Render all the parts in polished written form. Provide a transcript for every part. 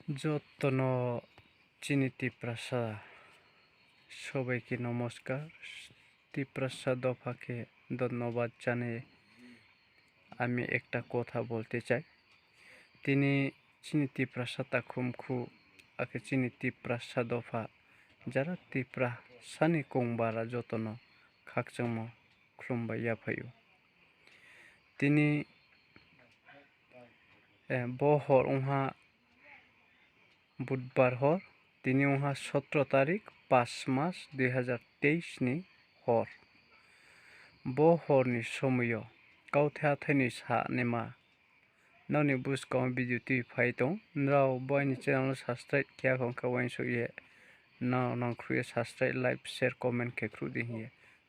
যত্ন চিনি তিপ্রাসা সবাইকে নমস্কার। তিপ্রাসা দফাকে ধন্যবাদ জানিয়ে আমি একটা কথা বলতে চাই। তিনি চিনি তিপ্রাসা তাকুমখু আকে চিনি তিপ্রাসা দফা যারা তিপ্রা সানি কংবারা যত্ন খাকচম খুলুমবা ইয়াফায়ু তিনি বহर उहा बुधबार हर दिनै उहा 17 तारिख 5 मास 2023 नि हर बो हरनि समय काउथ्या थैनि सा नेमा नौनि बुसकाउ भिडिअ टी फाइ दं नराव बयनि चैनल सब्सक्राइब क्या खंका वाइन सुये नाव नांख्रुये सब्सक्राइब लाइक शेयर कमेंट केख्रु दिहिए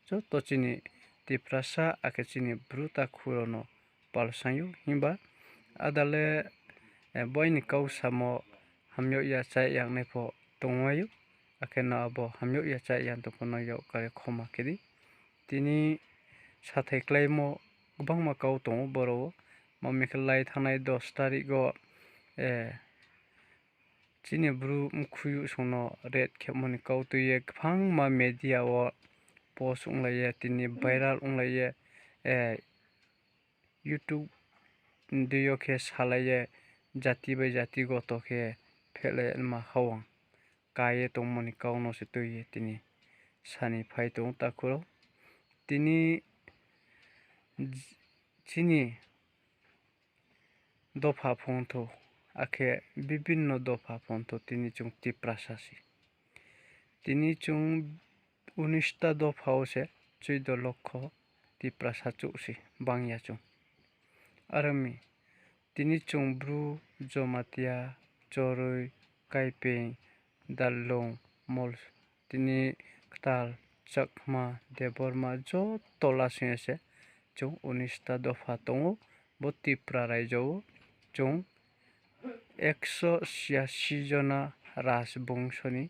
जो तचिनि Tiprasa आकेचिनि ब्रुता खुरोनो पालसायु हिंबा adale boyni kausamo hamyo ya chai yang nepo tongwayu akena abo hamyo ya chai yang tokono yo kare khoma kedi tini sathai klaimo gbangma kau tongo boro mamikhlai thanai 10 tarigo chini bru mkhuyu sono red khemoni kau tuye phangma media o post unglaye tini viral unglaye YouTube दियो के सालाये जाति बै जाति गत के फेले मा हवं काये तंमनि काउनो से तुये तिनी सानि फाइ दं ताकुरो तिनी चिनी दफा फंथो आखे विभिन्न दफा फंथो तिनी चुंग तिप्रासासी तिनी चुंग 19टा दफाओ से 14 लक्ष तिप्रासा चुसी बांगिया चुंग आरमी तिनी चुंब्रु जमातिया चोरुई काइपें दाललों मोल तिनी कताल चकमा देबरमा जो तोला से चुंग 19टा दफा तंगो बो तिप्रा रायजो चुंग 186 जना राजबंशनि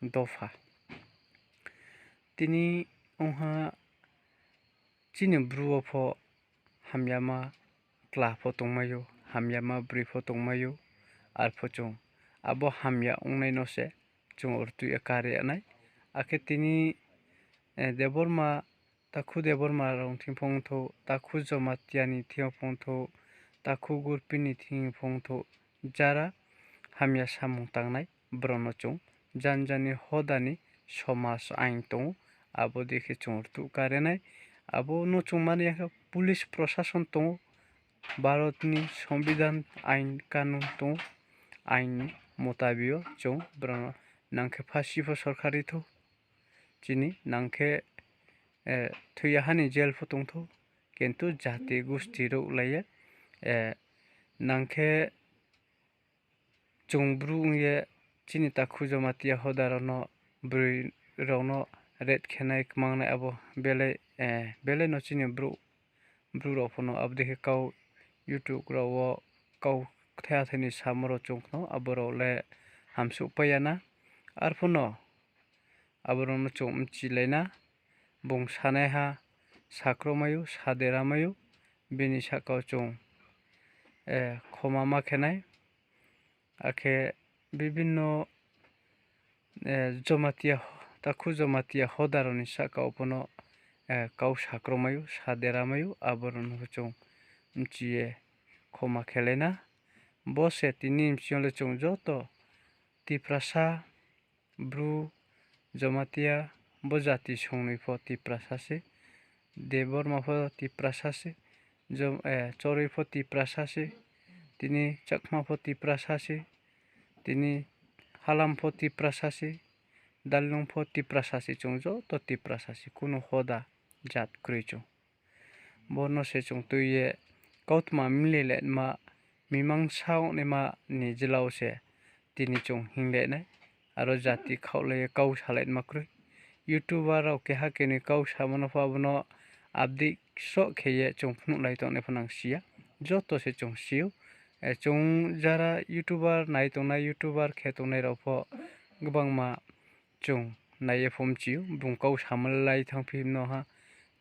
दफा तिनी उहा चिनि ब्रुअफो hamyama klafo tongmayo hamyama brifo tongmayo arfo chung abo hamya ungnai no se chung urtu ekari anai ake tini deborma takhu deborma rong thingphong tho takhu jomatiani thingphong tho takhu gurpini thingphong tho jara hamya samung tangnai brono chung janjani hodani somas ain tong abo dekhe chung urtu karenai abo no chung mani police प्रशासन तो भारतनि संविधान आइन कानून तो आइन मुताबिक जो ब्रनो नांखे फांसी फो सरकारी तो चिनी नांखे थुयाहानि जेल फो तंग तो किंतु जाति गोष्ठी रो लाये नांखे चुंब्रु ये चिनी ताखु जमातिया होदारनो ब्रुई रौनो रेड खेनाय मांगनाय अबो बेले न चिनी ब्रु फनो अब देखे काउ YouTube राव काउ थया थैनि सामरो चुंखनो अबरो ले हमसु पयाना आरफनो अबरो न चुम चिलेना बुंसानाय हा साक्रमायु सादेरामायु बेनि साकाव चुं खमामा खेनाय आखे विभिन्न जमातिया ताखु जमातिया होदारनि साकाव फनो काउ साक्रमायु सादेरामायु आबरन हुचुं मचिए खमा खेलेना बसे तिनी मचिले चुं जतो तिप्रासा ब्रु जमातिया बजाति संनि फो तिप्रासासे देबरमा फो तिप्रासासे चोरै फो तिप्रासासे तिनी चकमा फो तिप्रासासे तिनी हालाम फो तिप्रासासे दालुं फो तिप्रासासे चुं जतो तिप्रासासे कुनो होदा जात क्रिचो बोनो से चुंग तुये कौतमा मिलेले मा मीमांसाव ने मा निजलाव से तिनी चुंग हिंगले ने आरो जाति खावले काउ साले माक्रुय यूट्यूबर राव के हाकेनि काउ सामनो फाबनो आपदी सो खेये चुंग फुनुलाय तने फनांसिया जतो से चुंग सिउ चुंग जारा यूट्यूबर नायतोना यूट्यूबर खेतोनाय रावफो गोबांमा चुंग नाये फमचिउ बुंकाउ सामलाय थांफिनो हा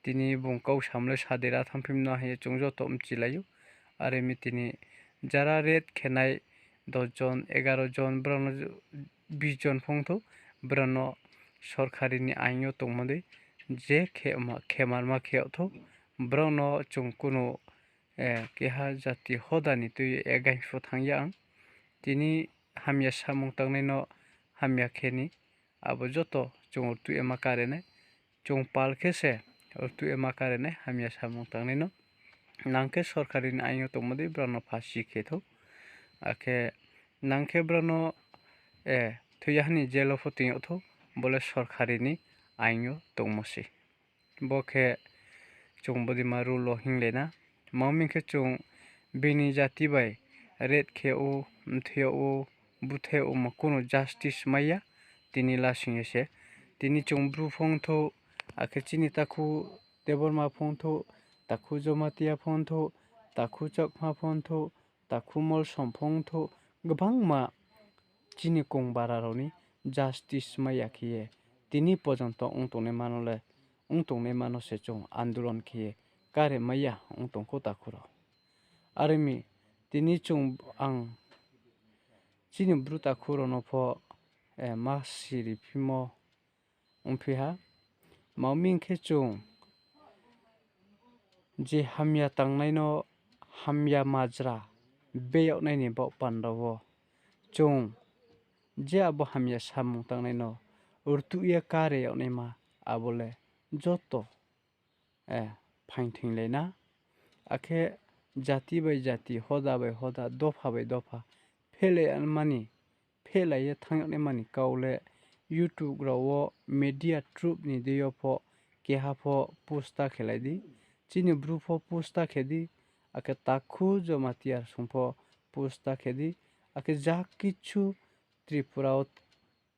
तिनी बुंकाउ सामले सादेरा थांफिनो हाये चुंग जतो मचिलायु आरे मितिनि जारा रेड खेनाय 10 jon 11 jon brono 20 jon pungtho brono sorkari ni ain o tongmani je khemarma kheotho brono chung kuno keha jati hodani tui egaifo thangya ang tini hamya samung tangnai no hamya kheni abo joto chung tu ema karene chung pal khese tu ema karene hamya samung tangnai no nangke sorkari ni ain o tongmani brono phasi khetho akhe nangke brono thuyahni jelo photing otho bole sorkari ni ain o tongmosi bokhe chung bodima rulo hinglena mamingkhe chung bini jati bai red khe o theo o buthe o ma kuno justice maya tini lasingese tini chung bru phongtho akhe chini takhu deborma phongtho takhu jomatia phongtho takhu chakma phongtho takhu molsom phongtho gbangma chini kong bararoni justice maya khiye tini pojonto ongtongnai manole ongtongnai manose chung andolon khiye kare maya ongtongkho takhuro arimi tini chung ang chini bru takhuro no pho masiri phimo ongphiha mamingkhe chung je hamya tangnai no hamya majra beyoknai ni bo pandawo chung je abo hamya samung tangnai no urtuye kare yoknai ma abole joto phaingthinglaina akhe jati bai jati hoda bai hoda dofa bai dofa phelaiye thangyoknai mani kaule youtube rao media troop ni dio pho keha pho pusta khelai di chini bru pho pusta khedi akhe takhu jomatia sungpho pusta khedi akhe ja kichu tripura o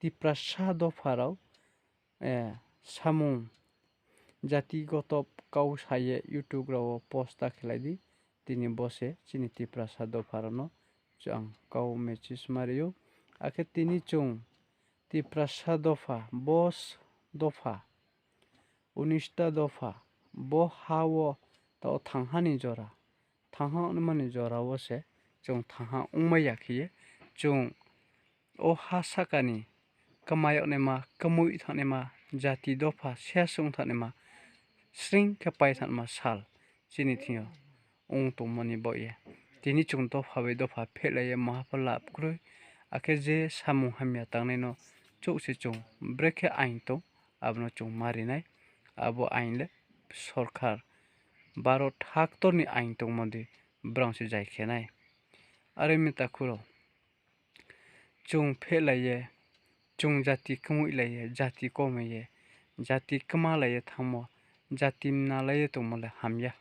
tiprasa dofa rao samung jati goto kau saye youtube rao posta khelai di tini bose chini tiprasa dofa rano ang kau message mario akhe tini chung tiprasa dofa bos dofa 19 dofa bo hao to thanghani jora thangha mani jora wose chung thangha ongmaya khiye chung o ha sakani kamayoknai ma kamui thangni ma jati dofa sesung thangni ma sring khe pai thangma sal chini thio ong tongmani boye tini chung dofa bai dofa phelaiye mahapha labkrui akhe je samung hamya tangnai no chukse chung brekhe ain tong abono chung marinai abo ain le sorkar baro thaktor ni ain tongmodi brangse jai khenai arimi takhuro chung phelaiye chung jati kumui laiye jati komiye jati kma laiye thangmo jati mna laiye tongmole hamya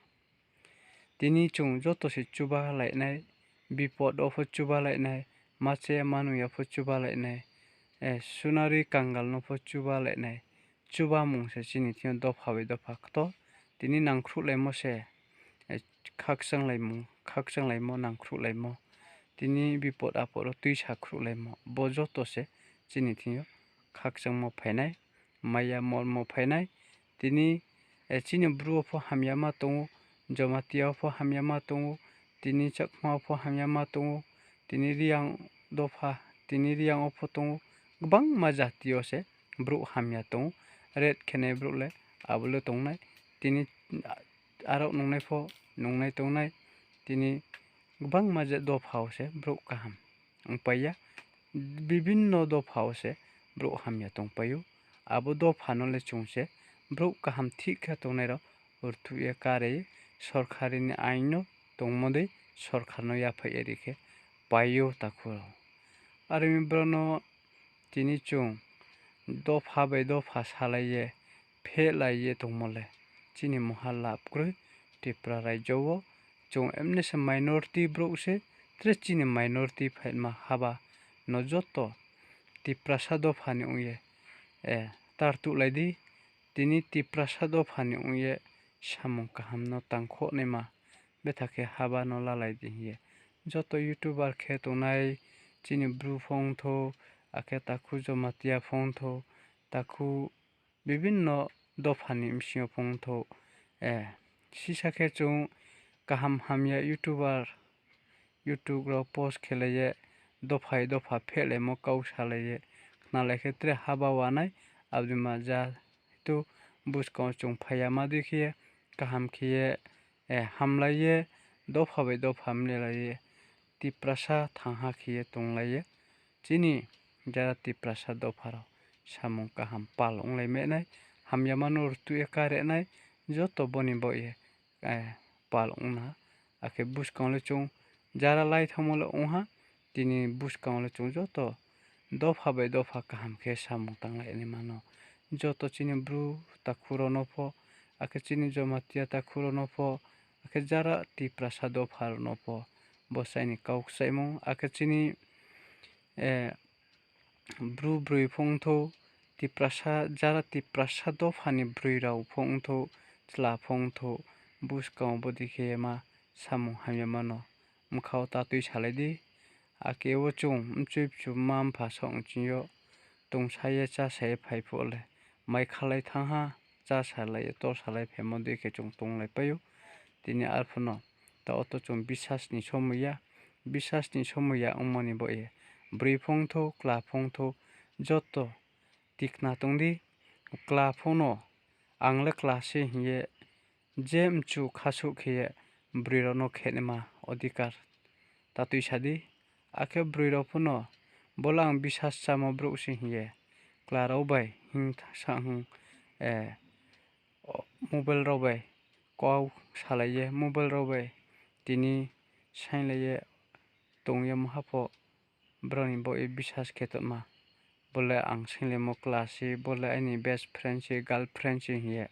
tini chung joto se chuba lainai bipod o pho chuba lainai mache manuya pho chuba lainai sunari kangal no pho chuba lainai chuba mungse chini thio dofa bai dofa kto tini nangkhruk laimo se khakchang laimo nangkhruk laimo tini bipod apod o tui sakruk laimo bo joto se chini thio khakchangmo phainai maya molmo phainai tini chini bru pho hamyama tongo jomatia pho hamyama tongo tini chakma pho hamyama tongo tini riang dofa tini riang o pho tongo gbangma jatio se bru hamya tongo red khenai bru le abole tongnai tini arok nongnai pho nongnai tongnai tini gbangma je dofa se bru kaham ongpaiya bibinno dofa se bru hamya tongpaio abo dofa no le chungse bru kaham thik kha tongnai ro urthuye kare sorkari ni ain no tongmodei sorkar no yaphai erikhe paio takhuro arimi brono tini chung dofa bai dofa salaiye phelaiye tongmole chini moha labkrui tripura raijyo o chung emnese minority bro se tre chini minority phaima haba no joto tiprasa dofa ni ongye tartuk laidi tini tiprasa dofa ni ongye samung kaham no tangkho naima bethakhe haba no lalai diye joto youtuber khe tongnai chini bru phongtho akhe takhu jomatia phongtho takhu bibinno dofani msio phongtho sisa khe chung kaham hamya youtuber youtube ro post khelaye dofai dofa phelemo kau salaye nalai khetre haba wanai abdima ja tu buskang chung phayama dikhiye kaham khiye hamlaye dofa bai dofa mlelaye tiprasa thangha khiye tonglaye chini jara tiprasa dofaro samung kaham pal onglai menai hamyama nur tuye karenai joto boni boye pal ongna akhe buskang le chung jara lai thamole ongha tini buskang le chung joto dofa bai dofa kaham khe samung tanglai ni mano joto chini bru takhuro no pho akhe chini jomatia takhuro no pho akhe jara tiprasa dofar no pho bosaini kauk saimung akhe chini bru brui phongtho tiprasa jara tiprasa dofani brui rau phongtho chla phongtho buskang bodikhe ma samung hamyama no mkhao tatui salaidi ake wo chung mchui pchu mam pha song chiyo tongsaye cha saye phai phole mai khalai thangha cha salai to salai phemo dikhe chung tonglai payo tini arphono ta auto chung bisas ni somoya ongmani boye brui phongtho kla phongtho joto tikna tongdi kla phono angle klase hiye jem chu khasu khiye brui rono khenema odhikar tatui sadi akhe brui ro phono bolang bisas chamo bro si hiye kla rau bai hing sang mobile rau bai kau salaye mobile rau bai tini sainlaye tongya mahapho broni boi bisas khetoma bole ang singlemo klasi bole ani best friend si girlfriend si hiye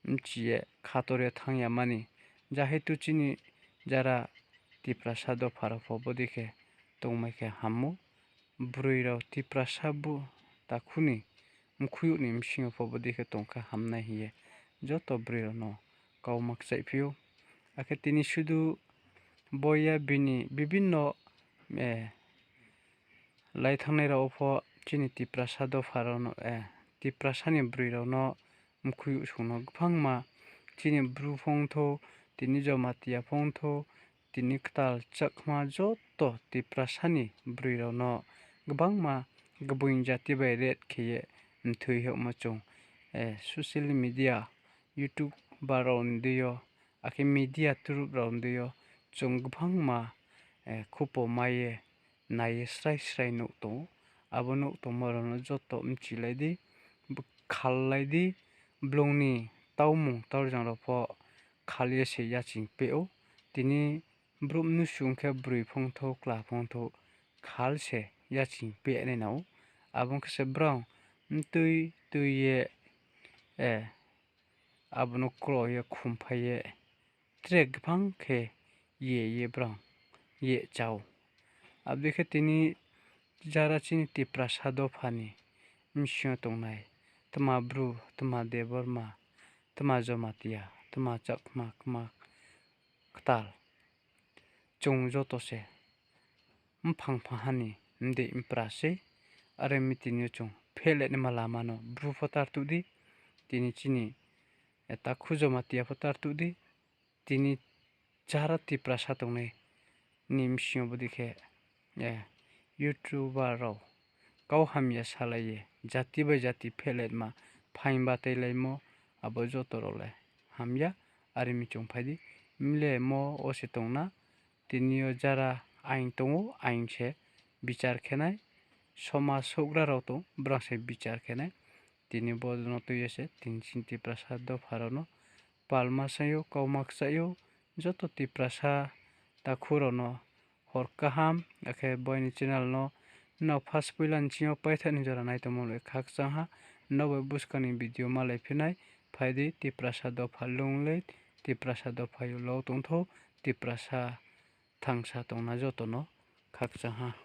mchiye khatore thangya mani jahetu chini jara tiprasa dofaro pho bodikhe tongmaikhe hammu brui rau tiprasa bu takhuni mkhuyu ni msingo pho bodikhe tongkha hamnai hiye joto brui no kaumak chaiphiyo akhe tini sudu boya bini bibinno lai thangnai rao pho chini tiprasa dofaro no tiprasani brui rau no mkhuyu sungno bangma chini bru phongtho tini jomatia phongtho tini ktal chakma joto tiprasani brui rau no bangma gbuing jati bai red khiye mthui hokma chung social media youtube barau ndiyo akhe media turup rau ndiyo chung bangma khupo maye naye srai nuk to abo nuk to morono joto mchilaidi khallaidi blongni taumung torjang ro pho khalye se yaching peo tini brumnu sungkhe brui phongtho kla phongtho khalse yaching pe nei nau abong kse brong mtui tuye abono kroye khumphaye trek bang khe ye brong ye chau abdikhe tini jara chini tiprasa dofani msio tongnai tma bru tma deborma tma jomatia tma chakma kma ktal chung joto se mphang phahani mde imprase are mitini chung phele ni malama no bru photar tudi tini chini eta khujo matia photar tudi tini jara tiprasa tongnai nimsio bodikhe youtuber rau kau hamya salaye jati bai jati phele ma phain batai laimo abo joto role hamya arimi chung phaidi mle mo ose tongna tinio jara aing tongo aing se bichar khenai somaj sogra rau to brangse bichar khenai tini bodno tuyese tin chinti prasad dofaro no palma sayo kaumak sayo joto tiprasa takhuro no hor kaham akhe boini channel no no first puilan chio paithani jora naitomo khak changha nobo buskani video malai phinai phaidi tiprasa dofa lunglei tiprasa dofa lo tongtho tiprasa thangsa tongna joto no khak changha।